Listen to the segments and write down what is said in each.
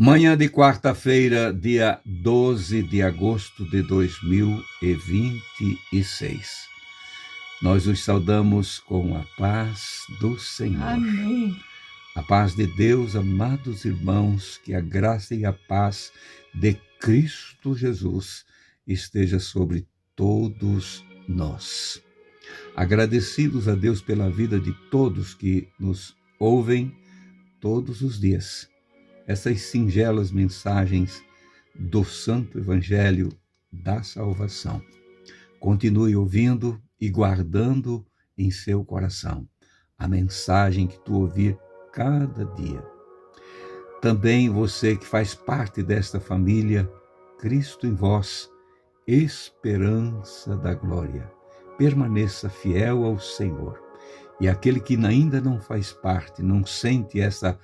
Manhã de quarta-feira, dia 12 de agosto de 2026. Nós os saudamos com a paz do Senhor. Amém. A paz de Deus, amados irmãos, que a graça e a paz de Cristo Jesus esteja sobre todos nós. Agradecidos a Deus pela vida de todos que nos ouvem todos os dias. Essas singelas mensagens do Santo Evangelho da Salvação. Continue ouvindo e guardando em seu coração a mensagem que tu ouvir cada dia. Também você que faz parte desta família, Cristo em vós, esperança da glória. Permaneça fiel ao Senhor. E aquele que ainda não faz parte, não sente essa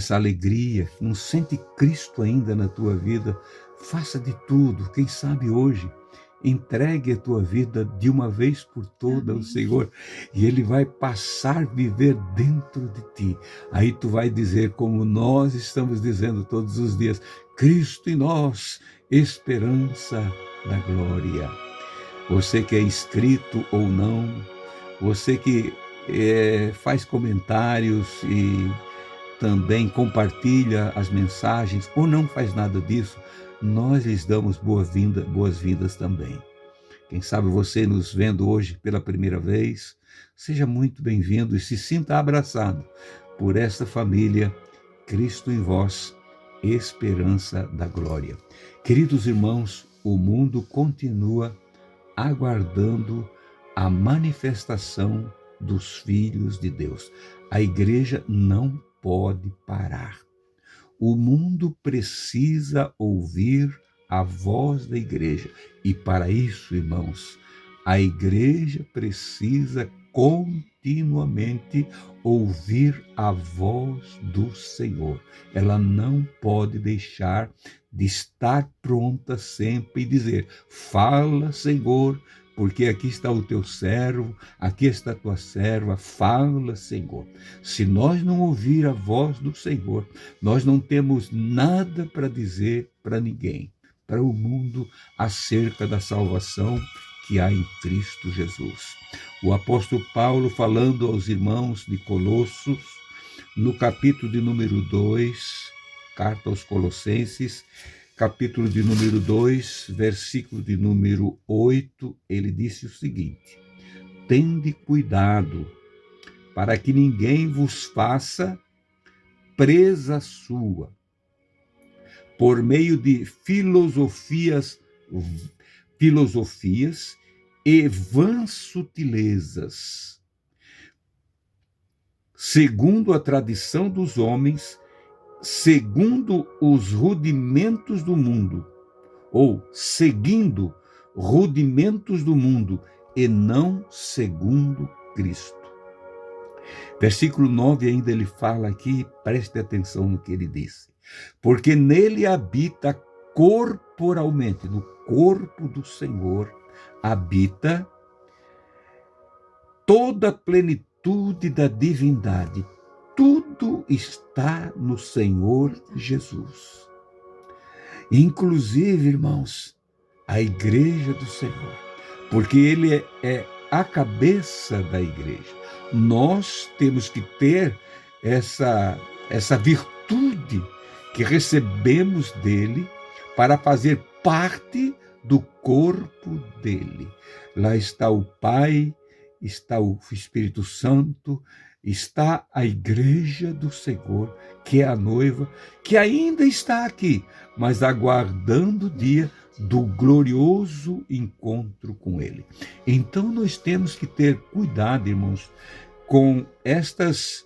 alegria, não sente Cristo ainda na tua vida, faça de tudo, quem sabe hoje, entregue a tua vida de uma vez por toda ao Senhor, e Ele vai passar a viver dentro de ti. Aí tu vai dizer, como nós estamos dizendo todos os dias, Cristo em nós, esperança da glória. Você que é inscrito ou não, você que faz comentários e também compartilha as mensagens ou não faz nada disso, nós lhes damos boas-vindas também. Quem sabe você nos vendo hoje pela primeira vez, seja muito bem-vindo e se sinta abraçado por esta família, Cristo em vós, esperança da glória. Queridos irmãos, o mundo continua aguardando a manifestação dos filhos de Deus. A igreja não pode parar. O mundo precisa ouvir a voz da igreja. E para isso, irmãos, a igreja precisa continuamente ouvir a voz do Senhor. Ela não pode deixar de estar pronta sempre e dizer, fala, Senhor, porque aqui está o teu servo, aqui está a tua serva, fala, Senhor. Se nós não ouvir a voz do Senhor, nós não temos nada para dizer para ninguém, para o mundo, acerca da salvação que há em Cristo Jesus. O apóstolo Paulo, falando aos irmãos de Colossos, no capítulo de número 2, carta aos Colossenses, capítulo de número 2, versículo de número 8, ele disse o seguinte, tende cuidado para que ninguém vos faça presa sua, por meio de filosofias e vãs sutilezas, segundo a tradição dos homens, segundo os rudimentos do mundo, ou seguindo rudimentos do mundo, e não segundo Cristo. Versículo 9 ainda ele fala aqui, preste atenção no que ele disse, porque nele habita corporalmente, no corpo do Senhor, habita toda a plenitude da divindade. Tudo está no Senhor Jesus. Inclusive, irmãos, a igreja do Senhor, porque Ele é a cabeça da igreja. Nós temos que ter essa virtude que recebemos dele para fazer parte do corpo dele. Lá está o Pai, está o Espírito Santo, está a igreja do Senhor, que é a noiva, que ainda está aqui, mas aguardando o dia do glorioso encontro com ele. Então nós temos que ter cuidado, irmãos, com estas,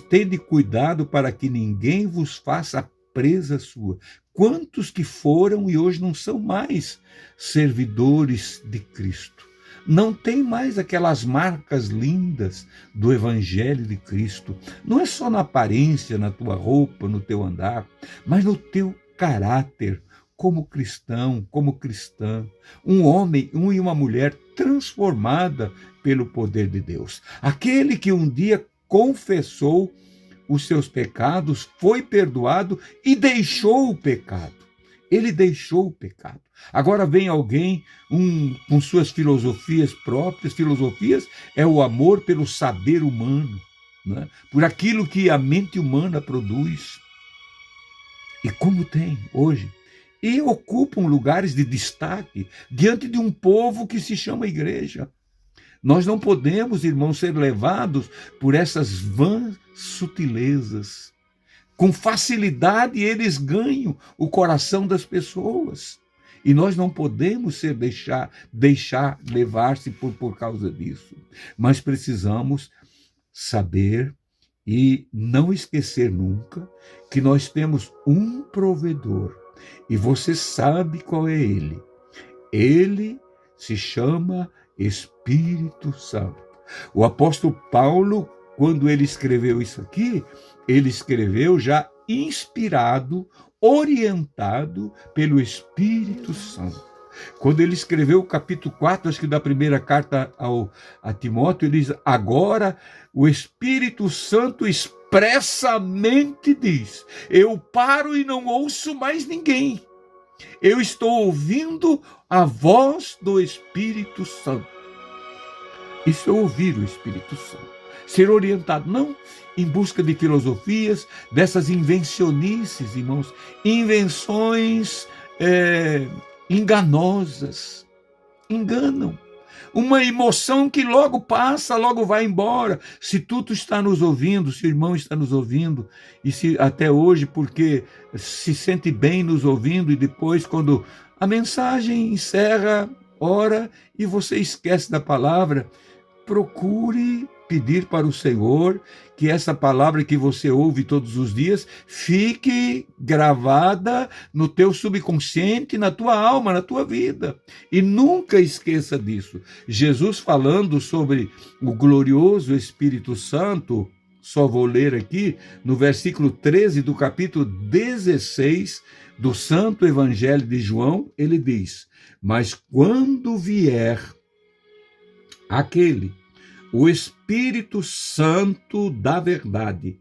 tende cuidado para que ninguém vos faça presa sua. Quantos que foram e hoje não são mais servidores de Cristo? Não tem mais aquelas marcas lindas do Evangelho de Cristo. Não é só na aparência, na tua roupa, no teu andar, mas no teu caráter como cristão, como cristã. Um homem e uma mulher transformada pelo poder de Deus. Aquele que um dia confessou os seus pecados, foi perdoado e deixou o pecado. Ele deixou o pecado. Agora vem alguém com suas filosofias próprias. Filosofias é o amor pelo saber humano, né? Por aquilo que a mente humana produz. E como tem hoje. E ocupam lugares de destaque diante de um povo que se chama igreja. Nós não podemos, irmãos, ser levados por essas vãs sutilezas. Com facilidade eles ganham o coração das pessoas. E nós não podemos deixar levar-se por causa disso. Mas precisamos saber e não esquecer nunca que nós temos um provedor. E você sabe qual é ele. Ele se chama Espírito Santo. O apóstolo Paulo, quando ele escreveu isso aqui, ele escreveu já inspirado, orientado pelo Espírito Santo. Quando ele escreveu o capítulo 4, acho que da primeira carta a Timóteo, ele diz: agora o Espírito Santo expressamente diz: eu paro e não ouço mais ninguém. Eu estou ouvindo a voz do Espírito Santo. Isso é ouvir o Espírito Santo. Ser orientado, não em busca de filosofias, dessas invencionices, irmãos, invenções enganosas, enganam. Uma emoção que logo passa, logo vai embora. Se tu está nos ouvindo, se o irmão está nos ouvindo, e se até hoje, porque se sente bem nos ouvindo, e depois, quando a mensagem encerra, ora, e você esquece da palavra, procure pedir para o Senhor que essa palavra que você ouve todos os dias fique gravada no teu subconsciente, na tua alma, na tua vida. E nunca esqueça disso. Jesus falando sobre o glorioso Espírito Santo, só vou ler aqui, no versículo 13 do capítulo 16 do Santo Evangelho de João, ele diz: mas quando vier aquele, o Espírito Santo da verdade,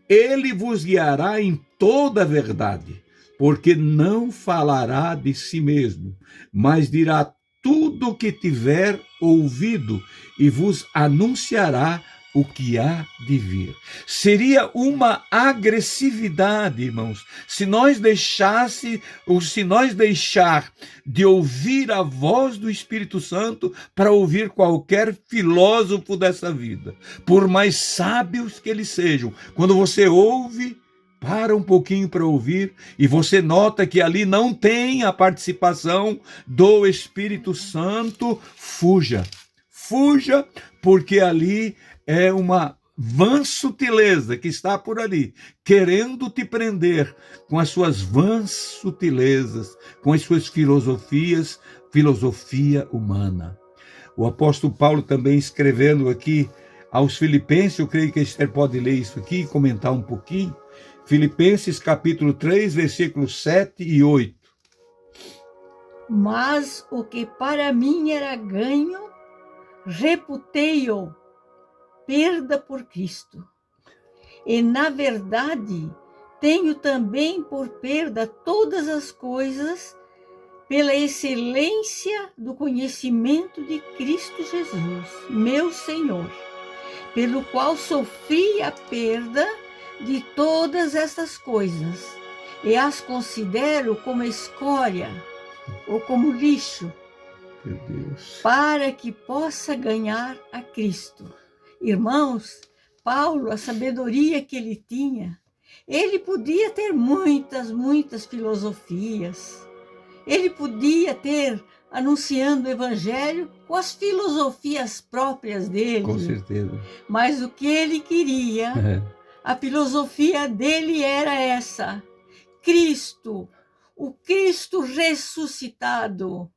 ele vos guiará em toda a verdade, porque não falará de si mesmo, mas dirá tudo o que tiver ouvido e vos anunciará o que há de vir. Seria uma agressividade, irmãos, se nós deixar de ouvir a voz do Espírito Santo para ouvir qualquer filósofo dessa vida, por mais sábios que eles sejam. Quando você ouve, para um pouquinho para ouvir e você nota que ali não tem a participação do Espírito Santo, fuja, porque ali é uma vã sutileza que está por ali, querendo te prender com as suas vãs sutilezas, com as suas filosofias, filosofia humana. O apóstolo Paulo também escrevendo aqui aos Filipenses, eu creio que a Esther pode ler isso aqui e comentar um pouquinho. Filipenses capítulo 3, versículos 7 e 8. Mas o que para mim era ganho, reputei-o perda por Cristo. E, na verdade, tenho também por perda todas as coisas pela excelência do conhecimento de Cristo Jesus, meu Senhor, pelo qual sofri a perda de todas estas coisas e as considero como escória ou como lixo, Meu Deus, para que possa ganhar a Cristo. Irmãos, Paulo, a sabedoria que ele tinha, ele podia ter muitas filosofias. Ele podia ter anunciando o evangelho com as filosofias próprias dele. com certeza. Mas o que ele queria, a filosofia dele era essa: Cristo, o Cristo ressuscitado,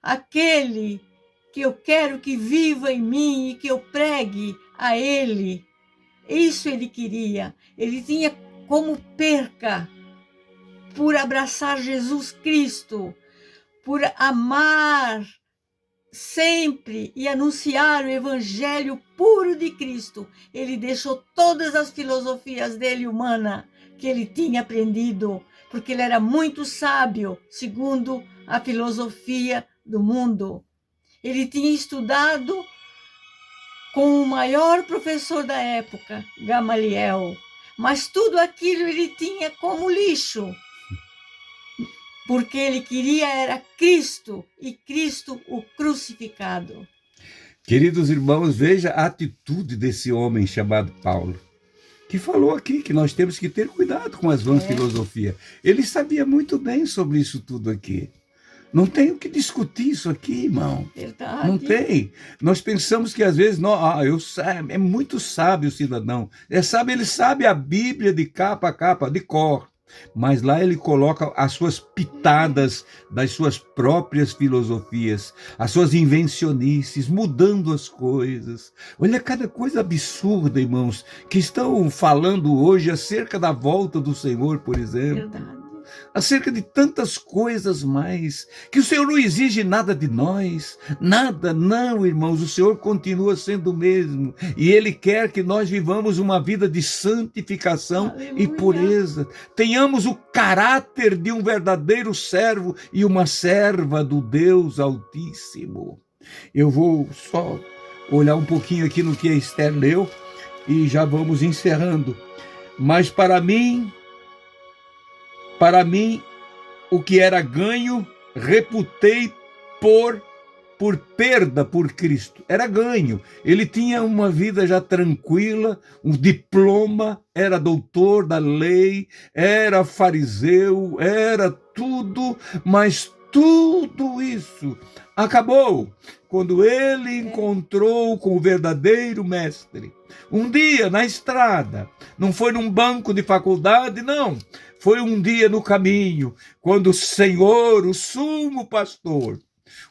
aquele que eu quero que viva em mim e que eu pregue a ele. Isso ele queria. Ele tinha como perca por abraçar Jesus Cristo, por amar sempre e anunciar o evangelho puro de Cristo. Ele deixou todas as filosofias dele humana que ele tinha aprendido, porque ele era muito sábio, segundo a filosofia do mundo. Ele tinha estudado com o maior professor da época, Gamaliel, mas tudo aquilo ele tinha como lixo, porque ele queria era Cristo, e Cristo o crucificado. Queridos irmãos, veja a atitude desse homem chamado Paulo, que falou aqui que nós temos que ter cuidado com as vãs filosofias. Ele sabia muito bem sobre isso tudo aqui. Não tem o que discutir isso aqui, irmão. Verdade. Não tem. Nós pensamos que às vezes é muito sábio o cidadão. Ele sabe a Bíblia de capa a capa, de cor. Mas lá ele coloca as suas pitadas das suas próprias filosofias, as suas invencionices, mudando as coisas. Olha cada coisa absurda, irmãos, que estão falando hoje acerca da volta do Senhor, por exemplo. Verdade. Acerca de tantas coisas mais, que o Senhor não exige nada de nós, nada, não, irmãos, o Senhor continua sendo o mesmo, e Ele quer que nós vivamos uma vida de santificação Aleluia. e pureza, tenhamos o caráter de um verdadeiro servo e uma serva do Deus Altíssimo. Eu vou só olhar um pouquinho aqui no que a Esther leu, e já vamos encerrando, mas para mim, o que era ganho, reputei por perda por Cristo. Era ganho. Ele tinha uma vida já tranquila, um diploma, era doutor da lei, era fariseu, era tudo, mas tudo isso acabou quando ele encontrou com o verdadeiro mestre. Um dia na estrada, não foi num banco de faculdade, não. Foi um dia no caminho, quando o Senhor, o sumo pastor,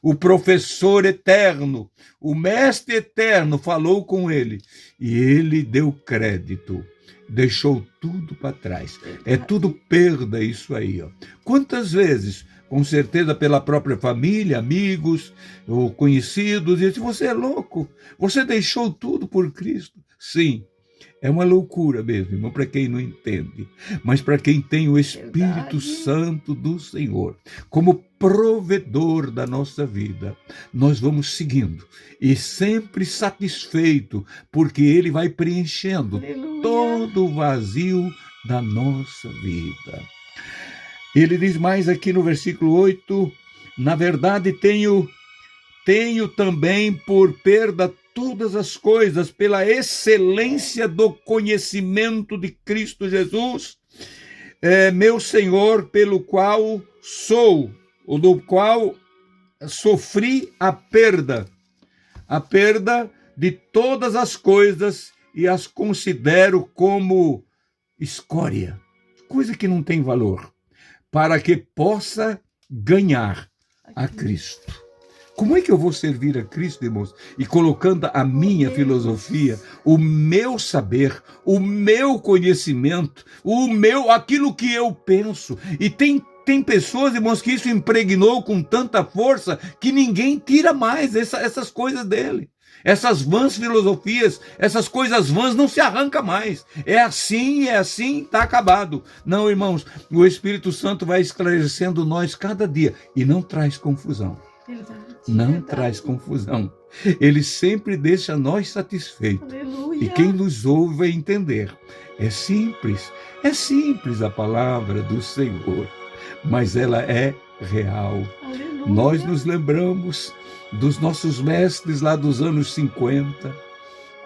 o professor eterno, o mestre eterno falou com ele. E ele deu crédito, deixou tudo para trás. É tudo perda isso aí. Ó. Quantas vezes, com certeza pela própria família, amigos ou conhecidos, dizem, você é louco, você deixou tudo por Cristo. Sim. É uma loucura mesmo, irmão, para quem não entende. Mas para quem tem o Espírito Santo do Senhor como provedor da nossa vida, nós vamos seguindo e sempre satisfeito, porque Ele vai preenchendo todo o vazio da nossa vida. Ele diz mais aqui no versículo 8, na verdade tenho também por perda todas as coisas pela excelência do conhecimento de Cristo Jesus, meu Senhor, pelo qual sou, ou do qual sofri a perda de todas as coisas e as considero como escória, coisa que não tem valor, para que possa ganhar a Cristo. Como é que eu vou servir a Cristo, irmãos? E colocando a minha filosofia, o meu saber, o meu conhecimento, aquilo que eu penso. E tem pessoas, irmãos, que isso impregnou com tanta força que ninguém tira mais essas coisas dele. Essas vãs filosofias, essas coisas vãs não se arranca mais. É assim, está acabado. Não, irmãos, o Espírito Santo vai esclarecendo nós cada dia e não traz confusão. Não traz confusão. Ele sempre deixa nós satisfeitos. Aleluia. E quem nos ouve vai entender. É simples a palavra do Senhor, mas ela é real. Aleluia. Nós nos lembramos dos nossos mestres lá dos anos 50,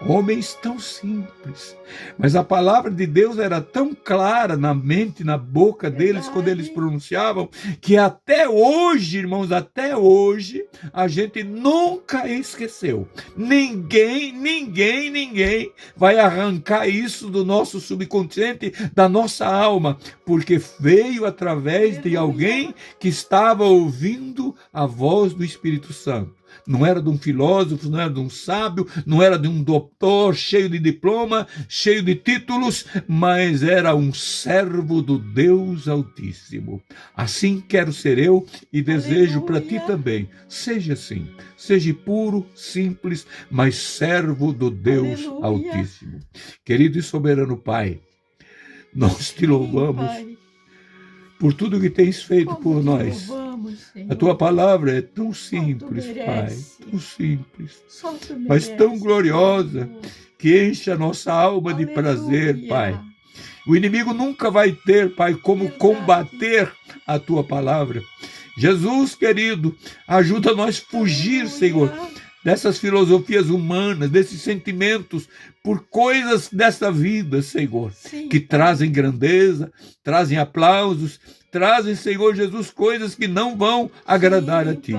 homens tão simples, mas a palavra de Deus era tão clara na mente, na boca deles, quando eles pronunciavam, que até hoje, irmãos, até hoje, a gente nunca esqueceu. Ninguém vai arrancar isso do nosso subconsciente, da nossa alma, porque veio através de alguém que estava ouvindo a voz do Espírito Santo. não era de um filósofo, não era de um sábio, não era de um doutor cheio de diploma, cheio de títulos, mas era um servo do Deus Altíssimo. Assim quero ser eu e desejo para ti também. Seja assim, seja puro, simples, mas servo do Deus Altíssimo. Querido e soberano Pai, nós te louvamos por tudo que tens feito por nós. A tua palavra é tão simples, Pai, tão simples, mas tão gloriosa, que enche a nossa alma de prazer, Pai. O inimigo nunca vai ter, Pai, como combater a tua palavra. Jesus, querido, ajuda nós a fugir, Senhor, dessas filosofias humanas, desses sentimentos, por coisas dessa vida, Senhor, que trazem grandeza, trazem aplausos, trazem, Senhor Jesus, coisas que não vão agradar a Ti,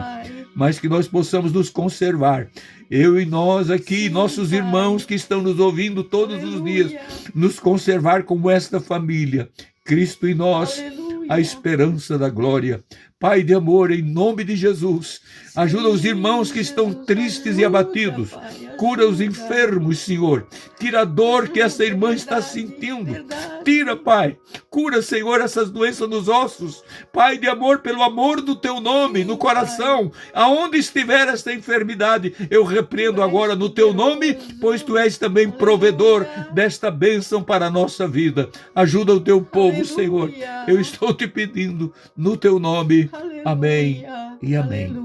mas que nós possamos nos conservar. Eu e nós aqui, nossos irmãos que estão nos ouvindo todos os dias, nos conservar como esta família, Cristo em nós, a esperança da glória. Pai de amor, em nome de Jesus, ajuda os irmãos que estão tristes e abatidos. Cura os enfermos, Senhor. Tira a dor que essa irmã está sentindo. Tira, Pai. Cura, Senhor, essas doenças nos ossos. Pai de amor, pelo amor do Teu nome, no coração, aonde estiver esta enfermidade, eu repreendo agora no Teu nome, pois Tu és também provedor desta bênção para a nossa vida. Ajuda o Teu povo, Senhor. Eu estou te pedindo no Teu nome. Amém e amém.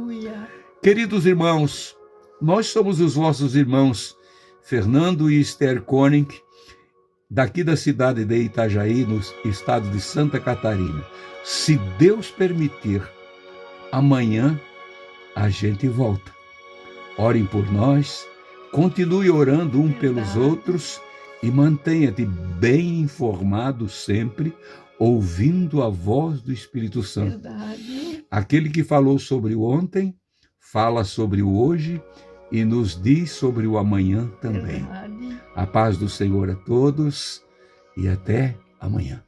Queridos irmãos, nós somos os vossos irmãos Fernando e Esther Koenig, daqui da cidade de Itajaí, no estado de Santa Catarina. Se Deus permitir, amanhã a gente volta. Orem por nós, continue orando um pelos outros e mantenha-te bem informado sempre, ouvindo a voz do Espírito Santo. Aquele que falou sobre o ontem, fala sobre o hoje e nos diz sobre o amanhã também. A paz do Senhor a todos e até amanhã.